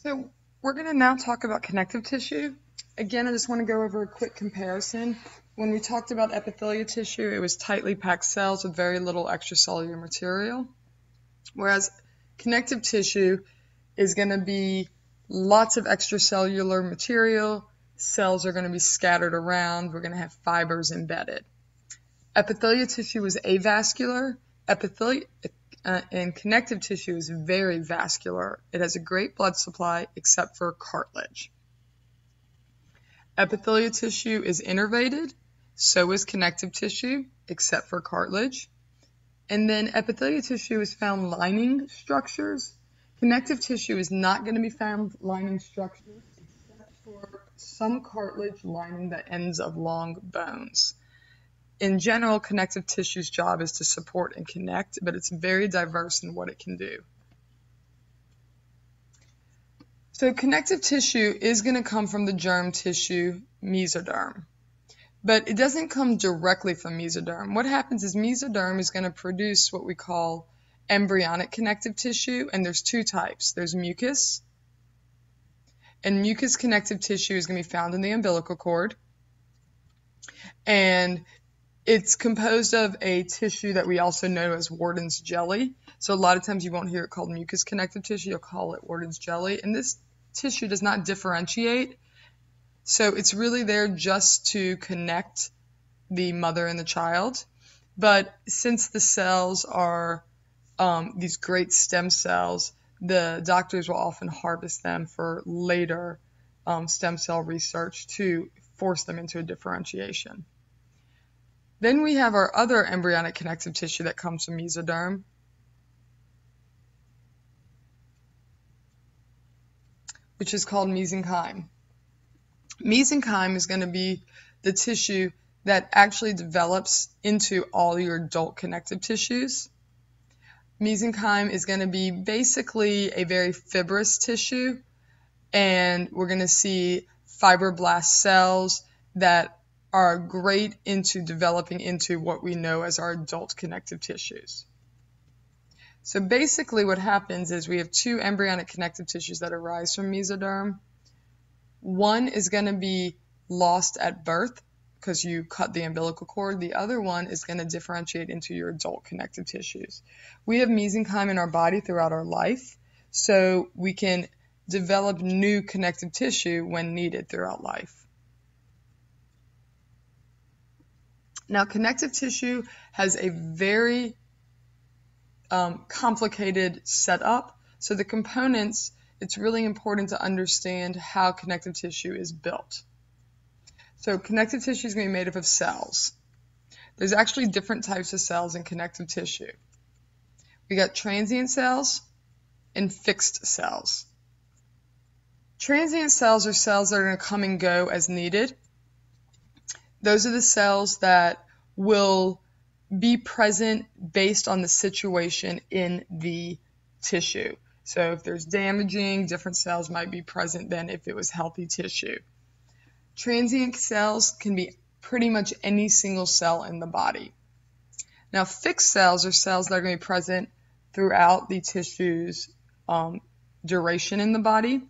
So we're going to now talk about connective tissue. Again, I just want to go over a quick comparison. When we talked about epithelial tissue, it was tightly packed cells with very little extracellular material, whereas connective tissue is going to be lots of extracellular material. Cells are going to be scattered around. We're going to have fibers embedded. Epithelial tissue is avascular. And connective tissue is very vascular. It has a great blood supply except for cartilage. Epithelial tissue is innervated, so is connective tissue except for cartilage. And then epithelial tissue is found lining structures. Connective tissue is not going to be found lining structures except for some cartilage lining the ends of long bones. In general, connective tissue's job is to support and connect, but it's very diverse in what it can do. So connective tissue is going to come from the germ tissue, mesoderm. But it doesn't come directly from mesoderm. What happens is mesoderm is going to produce what we call embryonic connective tissue, and there's two types. There's mucus, and mucus connective tissue is going to be found in the umbilical cord. And it's composed of a tissue that we also know as Warden's jelly. So a lot of times you won't hear it called mucus connective tissue, you'll call it Warden's jelly. And this tissue does not differentiate. So it's really there just to connect the mother and the child. But since the cells are these great stem cells, the doctors will often harvest them for later stem cell research to force them into a differentiation. Then we have our other embryonic connective tissue that comes from mesoderm, which is called mesenchyme. Mesenchyme is going to be the tissue that actually develops into all your adult connective tissues. Mesenchyme is going to be basically a very fibrous tissue, and we're going to see fibroblast cells that are great into developing into what we know as our adult connective tissues. So basically what happens is we have two embryonic connective tissues that arise from mesoderm. One is going to be lost at birth because you cut the umbilical cord. The other one is going to differentiate into your adult connective tissues. We have mesenchyme in our body throughout our life, so we can develop new connective tissue when needed throughout life. Now, connective tissue has a very complicated setup. So the components, it's really important to understand how connective tissue is built. So connective tissue is going to be made up of cells. There's actually different types of cells in connective tissue. We got transient cells and fixed cells. Transient cells are cells that are going to come and go as needed. Those are the cells that will be present based on the situation in the tissue. So if there's damaging, different cells might be present than if it was healthy tissue. Transient cells can be pretty much any single cell in the body. Now, fixed cells are cells that are going to be present throughout the tissue's duration in the body.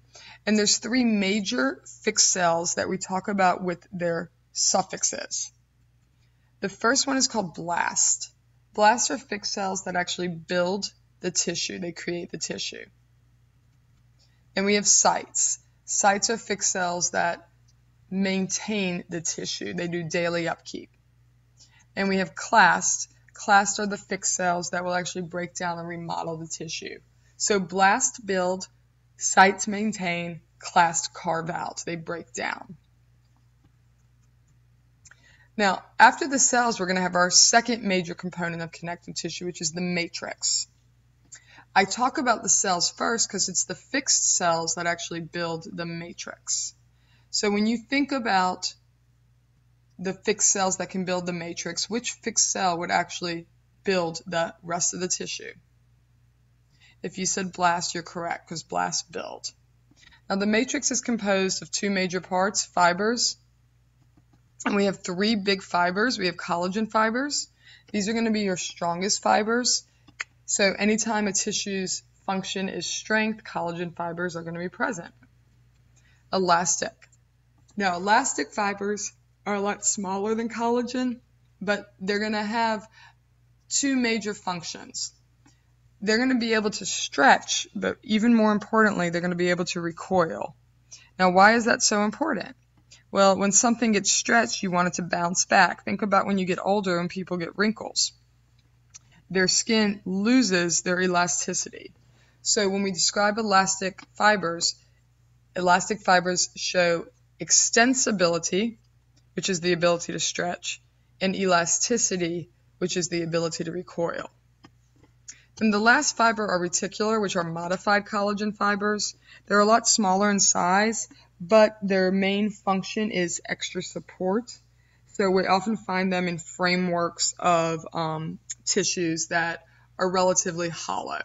And there's three major fixed cells that we talk about with their suffixes. The first one is called blast. Blasts are fixed cells that actually build the tissue. They create the tissue. And we have sites. Sites are fixed cells that maintain the tissue. They do daily upkeep. And we have clast. Clast are the fixed cells that will actually break down and remodel the tissue. So blast build, sites maintain, clast carve out. They break down. Now, after the cells, we're going to have our second major component of connective tissue, which is the matrix. I talk about the cells first because it's the fixed cells that actually build the matrix. So when you think about the fixed cells that can build the matrix, which fixed cell would actually build the rest of the tissue? If you said blast, you're correct, because blasts build. Now, the matrix is composed of two major parts, fibers. And we have three big fibers. We have collagen fibers. These are going to be your strongest fibers. So anytime a tissue's function is strength, collagen fibers are going to be present. Elastic. Now, elastic fibers are a lot smaller than collagen, but they're going to have two major functions. They're going to be able to stretch, but even more importantly, they're going to be able to recoil. Now, why is that so important? Well, when something gets stretched, you want it to bounce back. Think about when you get older and people get wrinkles. Their skin loses their elasticity. So when we describe elastic fibers show extensibility, which is the ability to stretch, and elasticity, which is the ability to recoil. And the last fiber are reticular, which are modified collagen fibers. They're a lot smaller in size, but their main function is extra support. So we often find them in frameworks of tissues that are relatively hollow.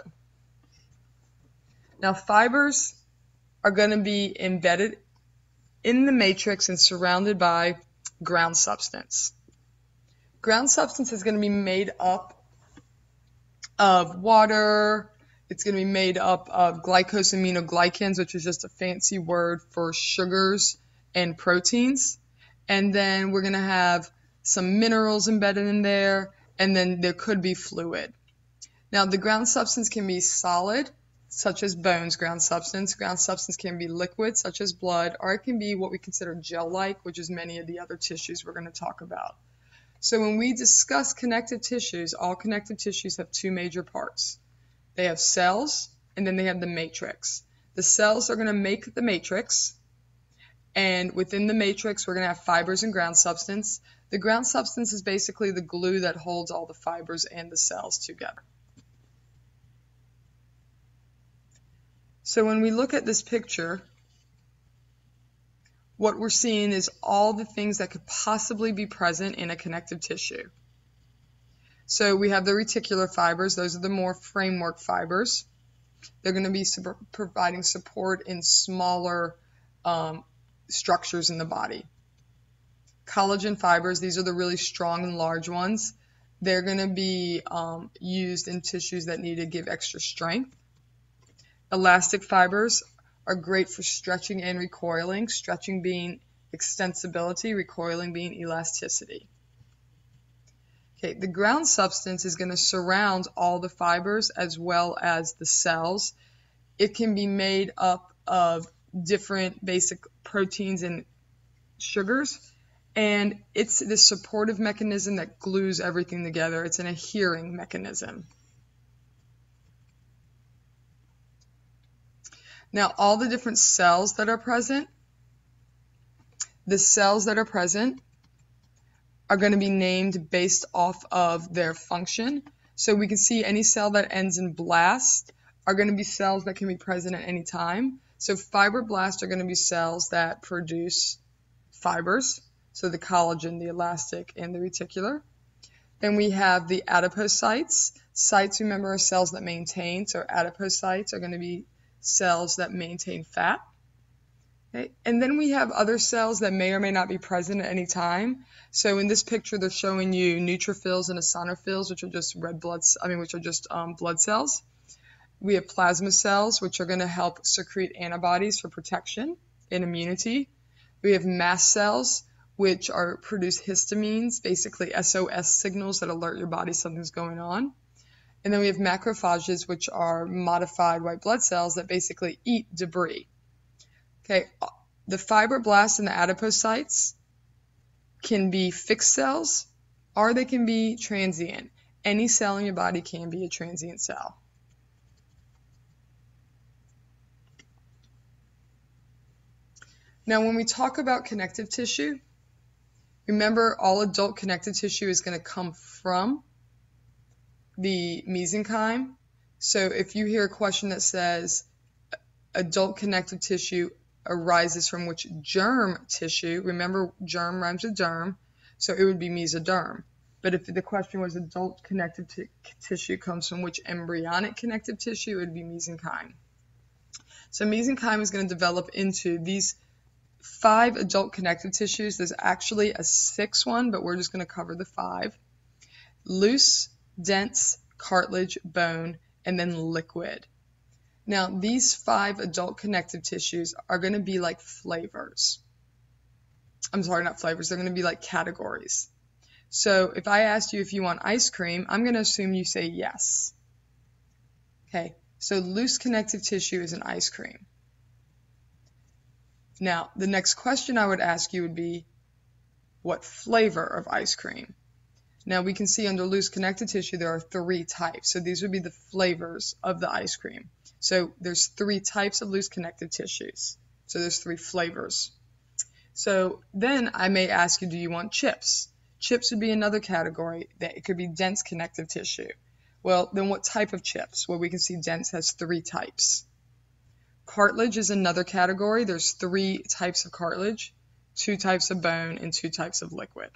Now, fibers are going to be embedded in the matrix and surrounded by ground substance. Ground substance is going to be made up of water. It's going to be made up of glycosaminoglycans, which is just a fancy word for sugars and proteins. And then we're going to have some minerals embedded in there, and then there could be fluid. Now, the ground substance can be solid, such as bones, ground substance. Ground substance can be liquid, such as blood, or it can be what we consider gel-like, which is many of the other tissues we're going to talk about. So when we discuss connective tissues, all connective tissues have two major parts. They have cells, and then they have the matrix. The cells are going to make the matrix, and within the matrix, we're going to have fibers and ground substance. The ground substance is basically the glue that holds all the fibers and the cells together. So when we look at this picture, what we're seeing is all the things that could possibly be present in a connective tissue. So we have the reticular fibers. Those are the more framework fibers. They're going to be providing support in smaller structures in the body. Collagen fibers, these are the really strong and large ones. They're going to be used in tissues that need to give extra strength. Elastic fibers are great for stretching and recoiling, stretching being extensibility, recoiling being elasticity. Okay, the ground substance is going to surround all the fibers as well as the cells. It can be made up of different basic proteins and sugars, and it's the supportive mechanism that glues everything together. It's an adhering mechanism. Now, all the different cells that are present, the cells that are present are going to be named based off of their function. So we can see any cell that ends in blast are going to be cells that can be present at any time. So fibroblasts are going to be cells that produce fibers, so the collagen, the elastic, and the reticular. Then we have the adipocytes. Cytes, remember, are cells that maintain, so adipocytes are going to be cells that maintain fat. Okay. And then we have other cells that may or may not be present at any time. So in this picture, they're showing you neutrophils and eosinophils, which are just blood cells. We have plasma cells, which are going to help secrete antibodies for protection and immunity. We have mast cells, which produce histamines, basically SOS signals that alert your body something's going on. And then we have macrophages, which are modified white blood cells that basically eat debris. Okay, the fibroblasts and the adipocytes can be fixed cells, or they can be transient. Any cell in your body can be a transient cell. Now, when we talk about connective tissue, remember all adult connective tissue is going to come from the mesenchyme. So if you hear a question that says adult connective tissue arises from which germ tissue, remember germ rhymes with derm, so it would be mesoderm. But if the question was adult connective tissue comes from which embryonic connective tissue, it would be mesenchyme. So mesenchyme is going to develop into these 5 adult connective tissues. There's actually a 6th one, but we're just going to cover the 5. Loose, dense, cartilage, bone, and then liquid. Now, these 5 adult connective tissues are going to be like flavors. I'm sorry, not flavors. They're going to be like categories. So if I asked you if you want ice cream, I'm going to assume you say yes. Okay, so loose connective tissue is an ice cream. Now, the next question I would ask you would be, what flavor of ice cream? Now, we can see under loose connective tissue there are 3 types. So these would be the flavors of the ice cream. So there's 3 types of loose connective tissues. So there's 3 flavors. So then I may ask you, do you want chips? Chips would be another category. That it could be dense connective tissue. Well, then what type of chips? Well, we can see dense has 3 types. Cartilage is another category. There's 3 types of cartilage, 2 types of bone, and 2 types of liquid.